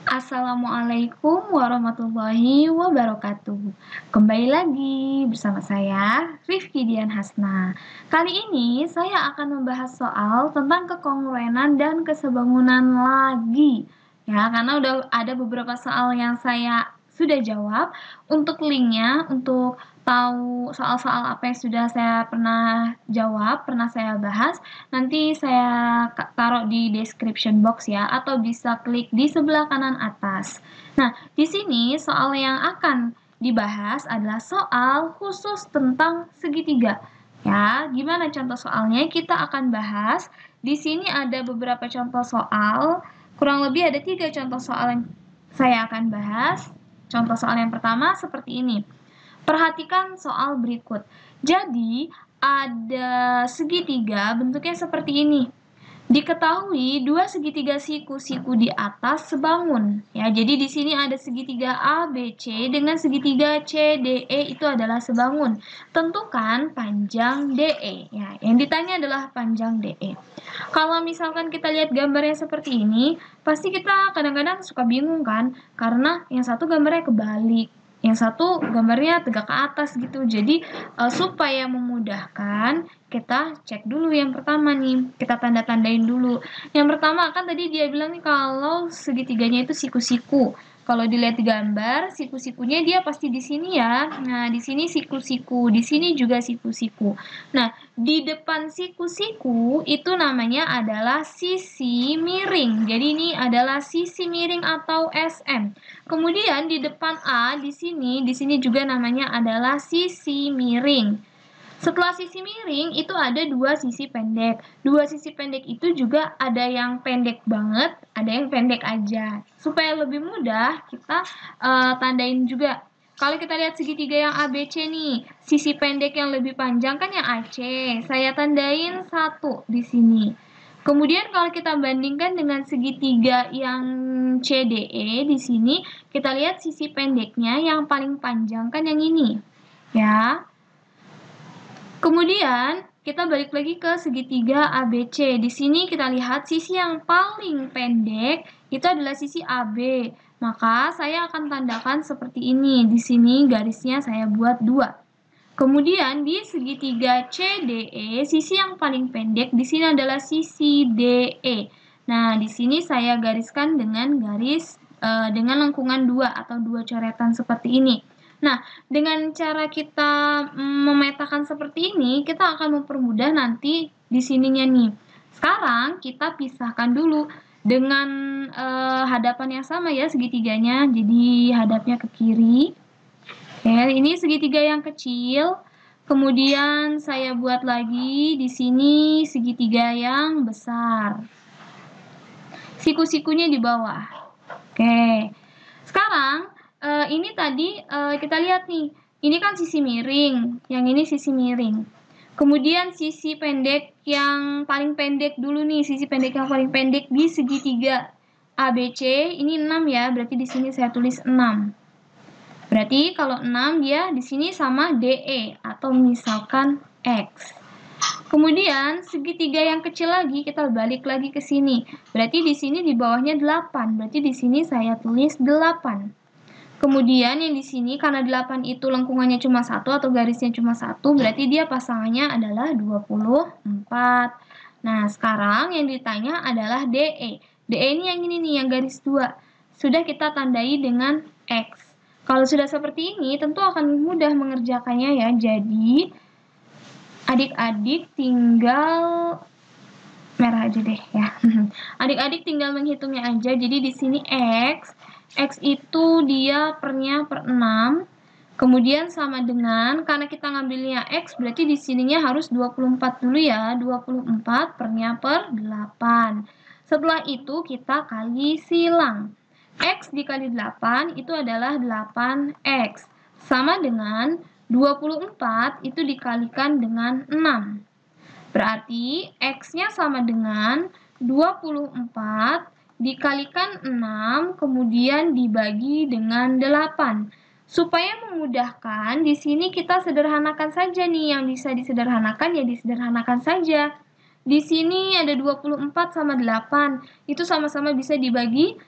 Assalamualaikum warahmatullahi wabarakatuh. Kembali lagi bersama saya, Rifki Dian Hasna. Kali ini saya akan membahas soal tentang kekongruenan dan kesebangunan lagi. Ya, karena udah ada beberapa soal yang saya sudah jawab. Untuk linknya, untuk tahu soal-soal apa yang sudah saya pernah jawab, pernah saya bahas, nanti saya taruh di description box ya, atau bisa klik di sebelah kanan atas. Nah, di sini soal yang akan dibahas adalah soal khusus tentang segitiga. Ya, gimana contoh soalnya? Kita akan bahas. Di sini ada beberapa contoh soal. Kurang lebih ada 3 contoh soal yang saya akan bahas. Contoh soal yang pertama seperti ini. Perhatikan soal berikut. Jadi, ada segitiga bentuknya seperti ini. Diketahui dua segitiga siku-siku di atas sebangun. Ya, jadi di sini ada segitiga ABC dengan segitiga CDE itu adalah sebangun. Tentukan panjang DE. Ya, yang ditanya adalah panjang DE. Kalau misalkan kita lihat gambarnya seperti ini, pasti kita kadang-kadang suka bingung kan? Karena yang satu gambarnya kebalik. Yang satu gambarnya tegak ke atas gitu. Jadi supaya memudahkan, kita cek dulu yang pertama nih. Kita tanda-tandain dulu. Yang pertama kan tadi dia bilang nih kalau segitiganya itu siku-siku. Kalau dilihat di gambar, siku-sikunya dia pasti di sini ya. Nah, di sini siku-siku, di sini juga siku-siku. Nah, di depan siku-siku itu namanya adalah sisi miring. Jadi ini adalah sisi miring atau SM. Kemudian di depan A di sini juga namanya adalah sisi miring. Setelah sisi miring itu ada dua sisi pendek. Dua sisi pendek itu juga ada yang pendek banget, ada yang pendek aja. Supaya lebih mudah kita tandain juga. Kalau kita lihat segitiga yang ABC nih, sisi pendek yang lebih panjang kan yang AC. Saya tandain 1 di sini. Kemudian kalau kita bandingkan dengan segitiga yang CDE di sini, kita lihat sisi pendeknya yang paling panjang kan yang ini. Ya. Kemudian kita balik lagi ke segitiga ABC. Di sini kita lihat sisi yang paling pendek itu adalah sisi AB. Maka saya akan tandakan seperti ini. Di sini garisnya saya buat 2. Kemudian di segitiga CDE, sisi yang paling pendek di sini adalah sisi DE. Nah, di sini saya gariskan dengan garis dengan lengkungan 2 atau 2 coretan seperti ini. Nah, dengan cara kita memetakan seperti ini, kita akan mempermudah nanti di sininya nih. Sekarang kita pisahkan dulu dengan hadapan yang sama ya segitiganya. Jadi hadapnya ke kiri. Oke, ini segitiga yang kecil. Kemudian saya buat lagi di sini segitiga yang besar. Siku-sikunya di bawah. Oke. Sekarang ini tadi kita lihat nih. Ini kan sisi miring, yang ini sisi miring. Kemudian sisi pendek yang paling pendek dulu nih, sisi pendek yang paling pendek di segitiga ABC ini 6 ya, berarti di sini saya tulis 6. Berarti kalau 6 dia di sini sama DE atau misalkan X. Kemudian segitiga yang kecil lagi kita balik lagi ke sini. Berarti di sini di bawahnya 8. Berarti di sini saya tulis 8. Kemudian yang di sini karena 8 itu lengkungannya cuma 1 atau garisnya cuma 1, berarti dia pasangannya adalah 24. Nah, sekarang yang ditanya adalah DE. DE ini yang ini nih, yang garis 2. Sudah kita tandai dengan X. Kalau sudah seperti ini, tentu akan mudah mengerjakannya ya. Jadi, adik-adik tinggal merah aja deh ya. Adik-adik tinggal menghitungnya aja. Jadi di sini X itu dia pernya per 6. Kemudian sama dengan, karena kita ngambilnya X, berarti di sininya harus 24 dulu ya. 24 pernya per 8. Setelah itu kita kali silang. X dikali 8 itu adalah 8X. Sama dengan 24 itu dikalikan dengan 6. Berarti X-nya sama dengan 24 dikalikan 6, kemudian dibagi dengan 8. Supaya memudahkan, di sini kita sederhanakan saja nih. Yang bisa disederhanakan ya disederhanakan saja. Di sini ada 24 sama 8. Itu sama-sama bisa dibagi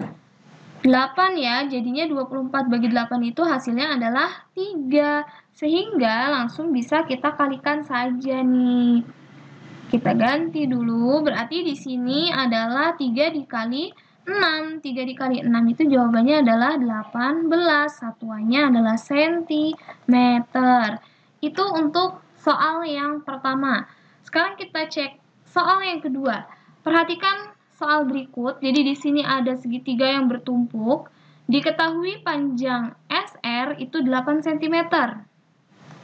8 ya, jadinya 24 bagi 8 itu hasilnya adalah 3. Sehingga langsung bisa kita kalikan saja nih. Kita ganti dulu, berarti di sini adalah 3 dikali 6. 3 dikali 6 itu jawabannya adalah 18. Satuannya adalah sentimeter. Itu untuk soal yang pertama. Sekarang kita cek soal yang kedua. Perhatikan soal berikut. Jadi di sini ada segitiga yang bertumpuk. Diketahui panjang SR itu 8 cm.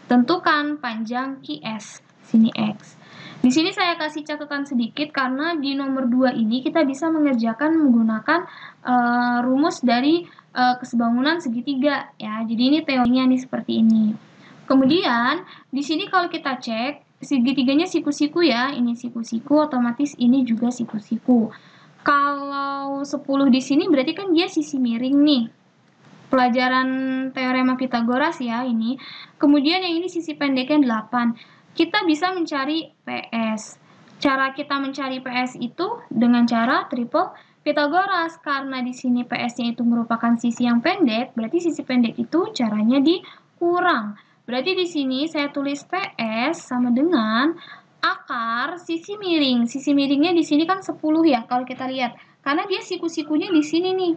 Tentukan panjang QS. Sini X. Di sini saya kasih catatan sedikit karena di nomor 2 ini kita bisa mengerjakan menggunakan rumus dari kesebangunan segitiga ya. Jadi ini teorinya nih seperti ini. Kemudian di sini kalau kita cek segitiganya siku-siku ya. Ini siku-siku, otomatis ini juga siku-siku. Kalau 10 di sini berarti kan dia sisi miring nih. Pelajaran teorema Pitagoras ya ini. Kemudian yang ini sisi pendeknya 8. Kita bisa mencari PS. Cara kita mencari PS itu dengan cara triple Pitagoras. Karena di sini PS-nya itu merupakan sisi yang pendek, berarti sisi pendek itu caranya dikurang. Berarti di sini saya tulis PS sama dengan akar sisi miring. Sisi miringnya di sini kan 10 ya kalau kita lihat. Karena dia siku-sikunya di sini nih.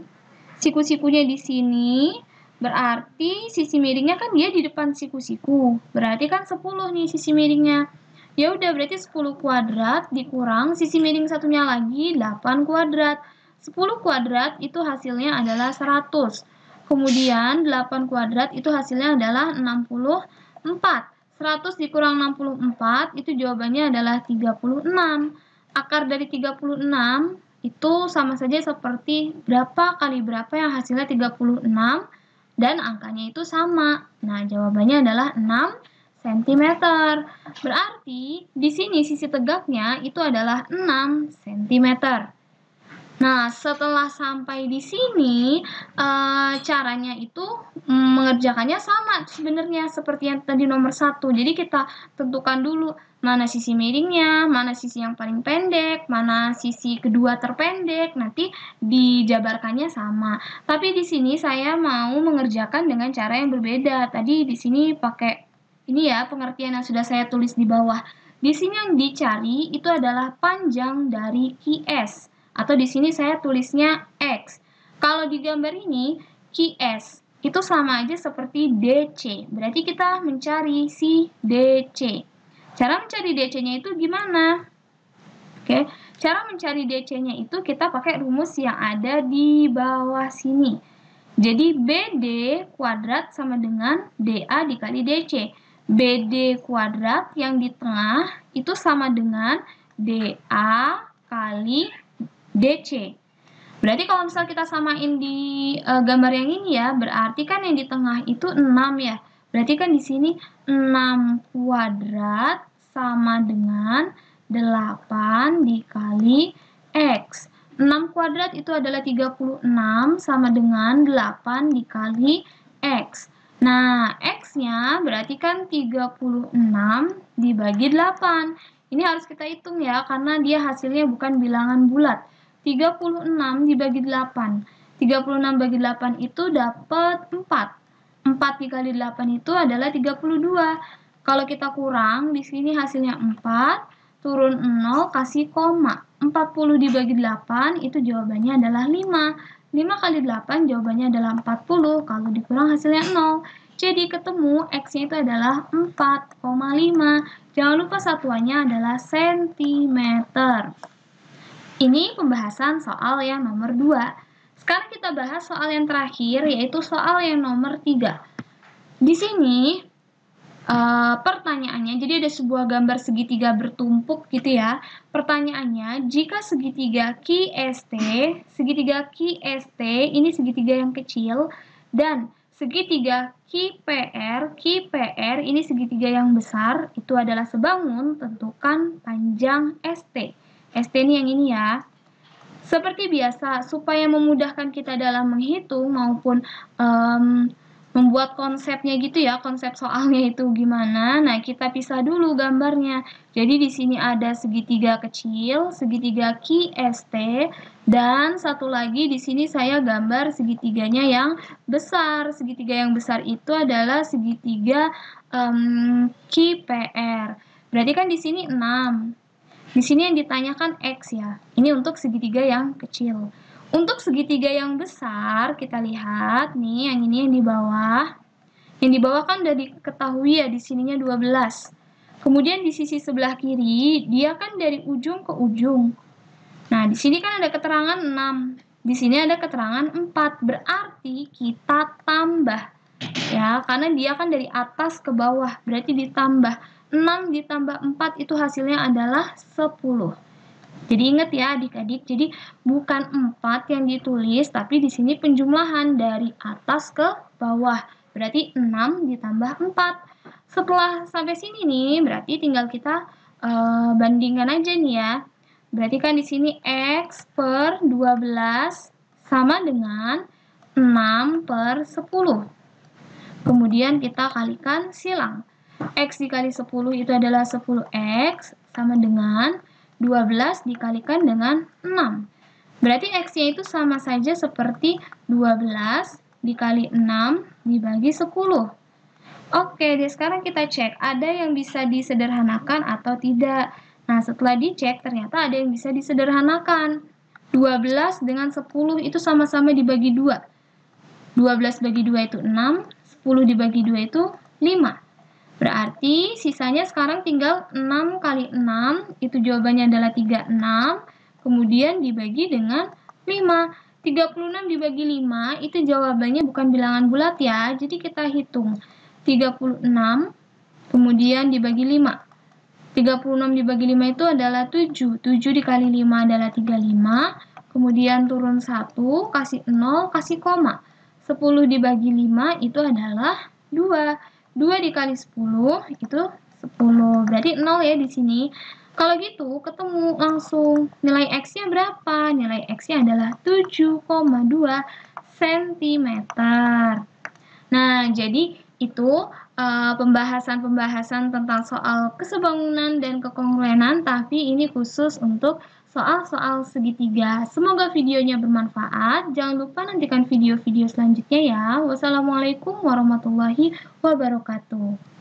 Siku-sikunya di sini, berarti sisi miringnya kan dia di depan siku-siku. Berarti kan 10 nih sisi miringnya. Ya udah, berarti 10 kuadrat dikurang sisi miring satunya lagi 8 kuadrat. 10 kuadrat itu hasilnya adalah 100. Kemudian 8 kuadrat itu hasilnya adalah 64. 100 dikurang 64 itu jawabannya adalah 36. Akar dari 36 itu sama saja seperti berapa kali berapa yang hasilnya 36 dan angkanya itu sama. Nah, jawabannya adalah 6 cm. Berarti di sini sisi tegaknya itu adalah 6 cm. Nah, setelah sampai di sini, caranya itu mengerjakannya sama sebenarnya seperti yang tadi nomor 1. Jadi kita tentukan dulu mana sisi miringnya, mana sisi yang paling pendek, mana sisi kedua terpendek, nanti dijabarkannya sama. Tapi di sini saya mau mengerjakan dengan cara yang berbeda. Tadi di sini pakai ini ya, pengertian yang sudah saya tulis di bawah. Di sini yang dicari itu adalah panjang dari QS. Atau di sini saya tulisnya X. Kalau di gambar ini, QS itu sama aja seperti DC. Berarti kita mencari si DC. Cara mencari DC-nya itu gimana? Oke, cara mencari DC-nya itu kita pakai rumus yang ada di bawah sini. Jadi BD kuadrat sama dengan DA dikali DC. BD kuadrat yang di tengah itu sama dengan DA kali DC. Berarti kalau misal kita samain di gambar yang ini ya, berarti kan yang di tengah itu 6 ya. Berarti kan di sini 6 kuadrat sama dengan 8 dikali X. 6 kuadrat itu adalah 36 sama dengan 8 dikali X. Nah, X-nya berarti kan 36 dibagi 8. Ini harus kita hitung ya, karena dia hasilnya bukan bilangan bulat. 36 dibagi 8. 36 bagi 8 itu dapat 4. 4 dikali 8 itu adalah 32. Kalau kita kurang, di sini hasilnya 4, turun 0, kasih koma. 40 dibagi 8 itu jawabannya adalah 5. 5 kali 8 jawabannya adalah 40. Kalau dikurang hasilnya 0. Jadi ketemu X-nya itu adalah 4,5. Jangan lupa satuannya adalah sentimeter. Ini pembahasan soal yang nomor 2. Sekarang kita bahas soal yang terakhir, yaitu soal yang nomor 3. Di sini pertanyaannya, jadi ada sebuah gambar segitiga bertumpuk gitu ya. Pertanyaannya, jika segitiga QST ini segitiga yang kecil, dan segitiga QPR ini segitiga yang besar, itu adalah sebangun, tentukan panjang ST. ST ini yang ini ya. Seperti biasa, supaya memudahkan kita dalam menghitung maupun membuat konsepnya gitu ya, konsep soalnya itu gimana. Nah, kita pisah dulu gambarnya. Jadi di sini ada segitiga kecil, segitiga QST, dan satu lagi di sini saya gambar segitiganya yang besar. Segitiga yang besar itu adalah segitiga QPR. Berarti kan di sini 6. Di sini yang ditanyakan X ya. Ini untuk segitiga yang kecil. Untuk segitiga yang besar, kita lihat nih, yang ini yang di bawah. Yang di bawah kan udah diketahui ya, di sininya 12. Kemudian di sisi sebelah kiri, dia kan dari ujung ke ujung. Nah, di sini kan ada keterangan 6. Di sini ada keterangan 4. Berarti kita tambah. Ya, karena dia kan dari atas ke bawah, berarti ditambah. 6 ditambah 4 itu hasilnya adalah 10. Jadi ingat ya adik-adik, jadi bukan 4 yang ditulis, tapi di sini penjumlahan dari atas ke bawah. Berarti 6 ditambah 4. Setelah sampai sini nih, berarti tinggal kita bandingkan aja nih ya. Berarti kan di sini X per 12 sama dengan 6 per 10. Kemudian kita kalikan silang. X dikali 10 itu adalah 10X sama dengan 12 dikalikan dengan 6. Berarti X-nya itu sama saja seperti 12 dikali 6 dibagi 10. Oke, deh sekarang kita cek ada yang bisa disederhanakan atau tidak. Nah, setelah dicek ternyata ada yang bisa disederhanakan. 12 dengan 10 itu sama-sama dibagi 2. 12 bagi 2 itu 6, 10 dibagi 2 itu 5. Berarti sisanya sekarang tinggal 6 kali 6, itu jawabannya adalah 36, kemudian dibagi dengan 5. 36 dibagi 5, itu jawabannya bukan bilangan bulat ya, jadi kita hitung. 36, kemudian dibagi 5. 36 dibagi 5 itu adalah 7. 7 dikali 5 adalah 35, kemudian turun 1, kasih 0, kasih koma. 10 dibagi 5 itu adalah 2. 2 dikali 10 itu 10. Berarti 0 ya di sini. Kalau gitu ketemu langsung nilai X-nya berapa? Nilai X-nya adalah 7,2 cm. Nah, jadi itu pembahasan-pembahasan tentang soal kesebangunan dan kekongruenan, tapi ini khusus untuk soal-soal segitiga. Semoga videonya bermanfaat. Jangan lupa nantikan video-video selanjutnya ya. Wassalamualaikum warahmatullahi wabarakatuh.